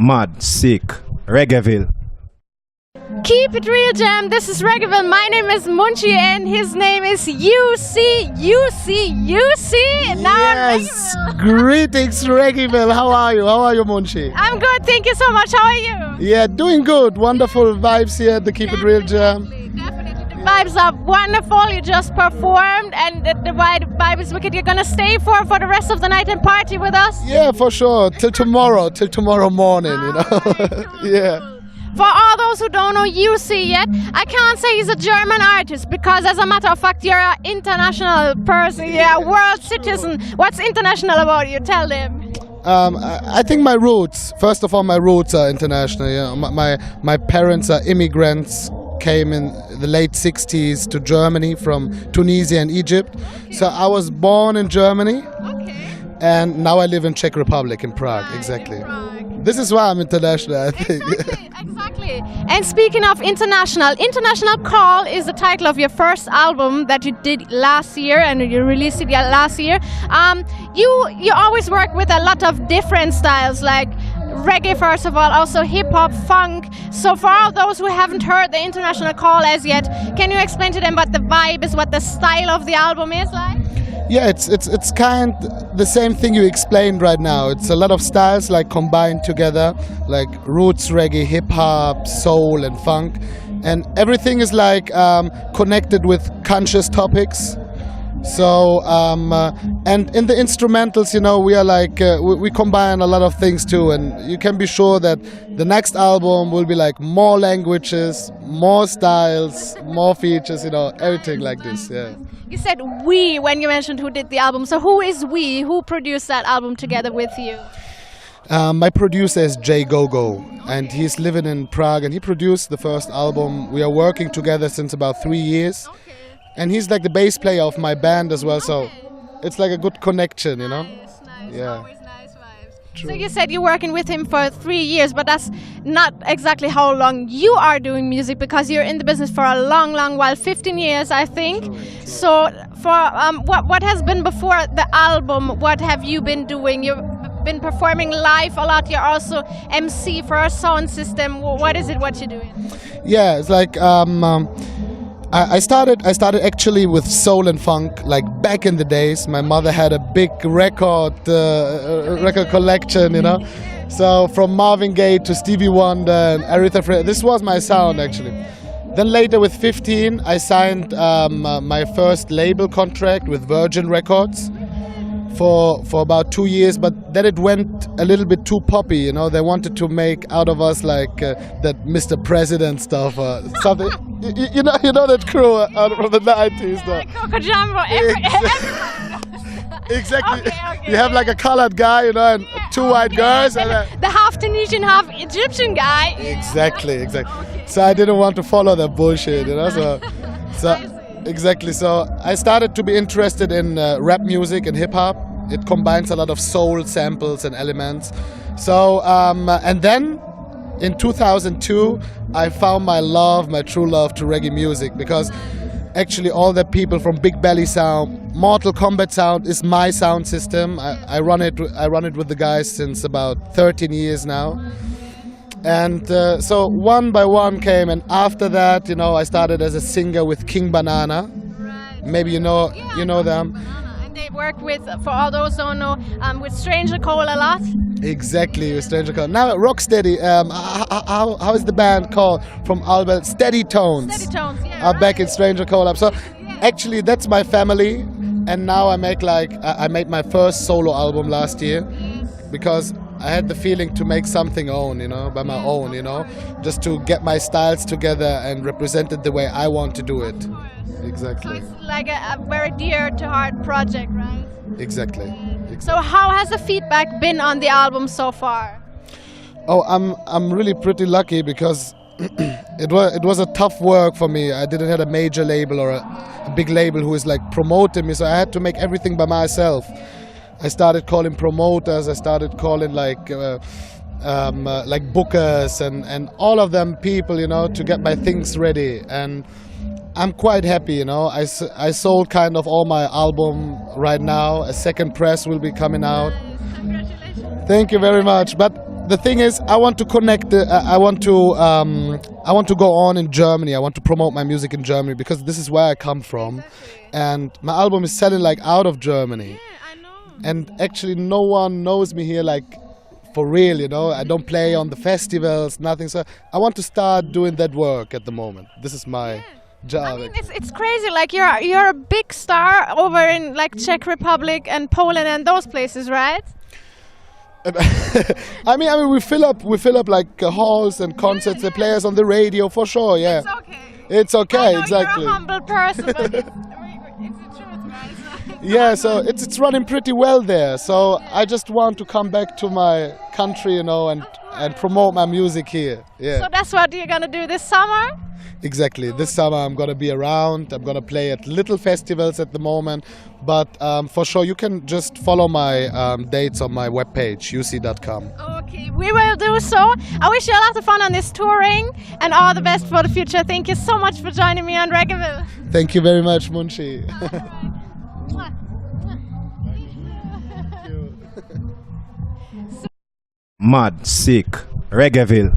Mad, sick, Reggaeville. Keep it real, Jam. This is Reggaeville. My name is Munchy, and his name is U-Cee. U-Cee. U-Cee. Yes. Greetings, Reggaeville. How are you? How are you, Munchy? I'm good. Thank you so much. How are you? Yeah, doing good. Wonderful vibes here at the Keep It Real Jam. Definitely. The vibes are wonderful. You just performed, and the vibe is wicked. You're gonna stay for the rest of the night and party with us? Yeah, for sure. Till tomorrow morning, you know. Yeah. For all those who don't know U-Cee yet, I can't say he's a German artist because, as a matter of fact, you're an international person, you're a world citizen. What's international about you? Tell them. I think my roots, first of all, my roots are international. You know, my parents are immigrants, came in the late 60s to Germany from Tunisia and Egypt. Okay. So I was born in Germany, and now I live in Czech Republic, in Prague, exactly. This is why I'm international, I think. Exactly. And speaking of international, International Call is the title of your first album that you did last year, and you released it last year. You always work with a lot of different styles, like reggae first of all, also hip-hop, funk. So for all those who haven't heard the International Call as yet, can you explain to them what the vibe is, what the style of the album is like? Yeah, it's kind of the same thing you explained right now. It's a lot of styles like combined together, like roots, reggae, hip-hop, soul and funk. And everything is like connected with conscious topics. So, and in the instrumentals, you know, we are like, we combine a lot of things too. And you can be sure that the next album will be like more languages, more styles, more features, you know, everything like this, yeah. You said we when you mentioned who did the album. So who is we? Who produced that album together with you? My producer is Jay Gogo, and he's living in Prague, and he produced the first album. We are working together since about 3 years. And he's like the bass player of my band as well, so it's like a good connection, you know? Nice. Yeah. Always nice vibes. True. So you said you're working with him for 3 years, but that's not exactly how long you are doing music, because you're in the business for a long, long while, 15 years, I think. True. So for what has been before the album, what have you been doing? You've been performing live a lot. You're also MC for a sound system. What is it, what you're doing? Yeah, it's like, I started actually with soul and funk, like back in the days. My mother had a big record collection, you know. So from Marvin Gaye to Stevie Wonder and Aretha Franklin, this was my sound actually. Then later with 15, I signed my first label contract with Virgin Records for about 2 years, but then it went a little bit too poppy, you know. They wanted to make out of us like that Mr. President stuff or something. You know that crew out from the 90s. Coco Jumbo, Exactly. Okay. You have like a colored guy, you know, and two white girls. And the half Tunisian, half Egyptian guy. Exactly. So I didn't want to follow that bullshit, you know. So exactly. So I started to be interested in rap music and hip hop. It combines a lot of soul samples and elements. So and then in 2002, I found my true love to reggae music, because actually all the people from Big Belly Sound, Mortal Kombat Sound is my sound system. I run it with the guys since about 13 years now. And so one by one came, and after that, you know, I started as a singer with King Banana. Right. Maybe you know them. And they work with, for all those who don't know, with Stranger Cole a lot. Exactly, with Stranger Cole. Now Rocksteady, how is the band called from Albert? Steady Tones. Steady Tones, yeah. Are back in Stranger Cole. So actually that's my family, and now I made my first solo album last year, because I had the feeling to make something own, you know, by my own, you know, just to get my styles together and represent it the way I want to do it. Exactly. So it's like a very dear to heart project, right? Exactly. So how has the feedback been on the album so far? Oh, I'm really pretty lucky, because it was a tough work for me. I didn't have a major label or a big label who is like promoting me, so I had to make everything by myself. I started calling promoters, I started calling like bookers and all of them people, you know, to get my things ready. And I'm quite happy, you know. I sold kind of all my album right now. A second press will be coming out. Congratulations. Thank you very much. But the thing is, I want to connect. I want to go on in Germany. I want to promote my music in Germany because this is where I come from, and my album is selling like out of Germany. Yeah, I know. And actually, no one knows me here, like for real. You know, I don't play on the festivals, nothing. So I want to start doing that work at the moment. This is my job. I mean, it's crazy. Like you're a big star over in like Czech Republic and Poland and those places, right? I mean, we fill up like halls and concerts. They play us on the radio for sure. Yeah, It's okay. it's okay. I know Exactly. You're a humble person, but it's the truth, guys. Yeah, so it's running pretty well there. So I just want to come back to my country, you know, and promote my music here. Yeah. So that's what you're gonna do this summer? Exactly. This summer I'm gonna be around. I'm gonna play at little festivals at the moment, but for sure you can just follow my dates on my webpage U-Cee.com. Okay, we will do so. I wish you a lot of fun on this touring and all the best for the future. Thank you so much for joining me on Reggaeville. Thank you very much, Munchy. Mwah. Mad, sick, Reggaeville.